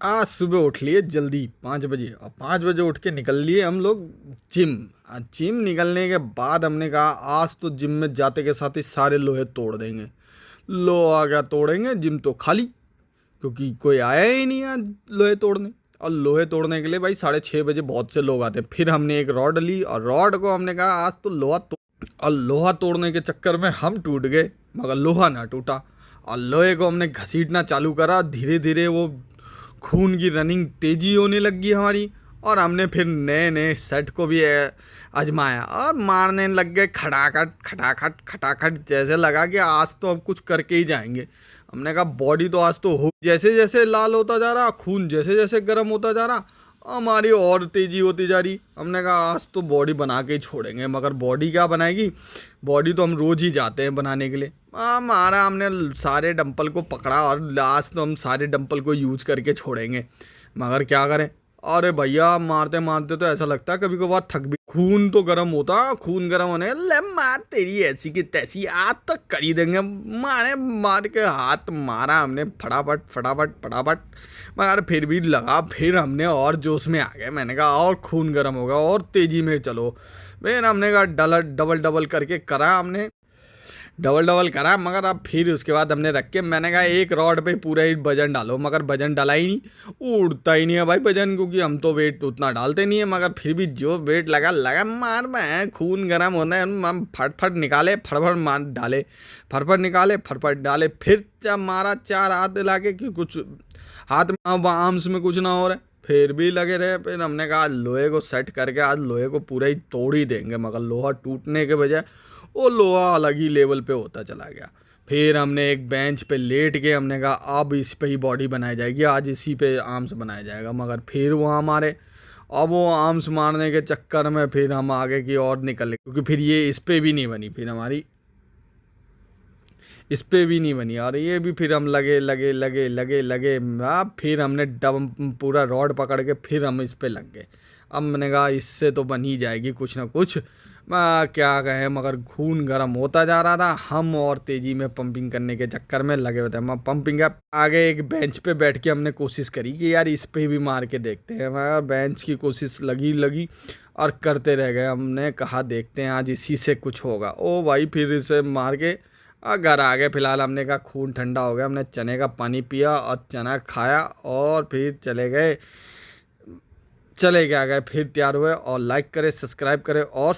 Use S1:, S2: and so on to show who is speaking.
S1: आज सुबह उठ लिए जल्दी 5 बजे, और 5 बजे उठ के निकल लिए हम लोग जिम। जिम निकलने के बाद हमने कहा आज तो जिम में जाते के साथ ही सारे लोहे तोड़ देंगे। लोहा क्या तोड़ेंगे, जिम तो खाली, क्योंकि कोई आया ही नहीं आज लोहे तोड़ने। और लोहे तोड़ने के लिए भाई 6:30 बजे बहुत से लोग आते हैं। फिर हमने एक रॉड ली और रॉड को हमने कहा आज तो लोहा और लोहा तोड़ने के चक्कर में हम टूट गए, मगर लोहा ना टूटा। और लोहे को हमने घसीटना चालू करा, धीरे धीरे वो खून की रनिंग तेजी होने लगी हमारी। और हमने फिर नए नए सेट को भी आजमाया और मारने लग गए खटाखट खटाखट खटाखट, जैसे लगा कि आज तो अब कुछ करके ही जाएंगे। हमने कहा बॉडी तो आज तो हो, जैसे जैसे लाल होता जा रहा, खून जैसे जैसे गर्म होता जा रहा, हमारी और तेजी होती जा रही। हमने कहा आज तो बॉडी बना के ही छोड़ेंगे। मगर बॉडी क्या बनाएगी, बॉडी तो हम रोज़ ही जाते हैं बनाने के लिए। हमारा हमने सारे डंपल को पकड़ा और आज तो हम सारे डंपल को यूज करके छोड़ेंगे। मगर क्या करें, अरे भैया मारते मारते तो ऐसा लगता है कभी कभार थक भी। खून तो गर्म होता, खून गर्म होने ले मार तेरी ऐसी की तैसी, आज तक कर ही देंगे। मारे मार के हाथ मारा हमने फटाफट फटाफट फटाफट, मगर फिर भी लगा। फिर हमने और जोश में आ गए। मैंने कहा और खून गर्म होगा और तेजी में चलो। फिर हमने कहा डबल डबल करके करा, हमने डबल डबल करा। मगर अब फिर उसके बाद हमने रख के मैंने कहा एक रॉड पे पूरा ही वजन डालो। मगर वजन डाला ही नहीं, उड़ता ही नहीं है भाई वजन, क्योंकि हम तो वेट उतना डालते नहीं है। मगर फिर भी जो वेट लगा लगा, मार में खून गर्म होना है, हम फटफट निकाले, फटफट मार डाले, फटफट निकाले, फटफट डाले। फिर जब मारा 4 हाथ ला के कि कुछ हाथ में आर्म्स में कुछ ना हो रहा है, फिर भी लगे रहे। फिर हमने कहा लोहे को सेट करके आज लोहे को पूरा ही तोड़ ही देंगे। मगर लोहा टूटने के बजाय वो लोहा अलग ही लेवल पे होता चला गया। फिर हमने एक बेंच पे लेट के हमने कहा अब इस पे ही बॉडी बनाई जाएगी, आज इसी पे आर्म्स बनाया जाएगा। मगर फिर वो हमारे, अब वो आर्म्स मारने के चक्कर में फिर हम आगे की और निकले, क्योंकि फिर ये इस पे भी नहीं बनी, फिर हमारी इस पे भी नहीं बनी। और ये भी फिर हम लगे लगे लगे लगे लगे अब फिर हमने पूरा रॉड पकड़ के फिर हम इस पे लग गए। अब मैंने कहा इससे तो बन ही जाएगी कुछ ना कुछ, क्या कहें। मगर खून गर्म होता जा रहा था, हम और तेज़ी में पंपिंग करने के चक्कर में लगे हुए थे। हम पंपिंग आगे एक बेंच पे बैठ के हमने कोशिश करी कि यार इस पे भी मार के देखते हैं। मगर बेंच की कोशिश लगी और करते रह गए। हमने कहा देखते हैं आज इसी से कुछ होगा। ओ भाई फिर इसे मार के घर आ गए। फिलहाल हमने कहा खून ठंडा हो गया, हमने चने का पानी पिया और चना खाया और फिर चले गए आ गए। फिर तैयार हुए। और लाइक करें, सब्सक्राइब करें और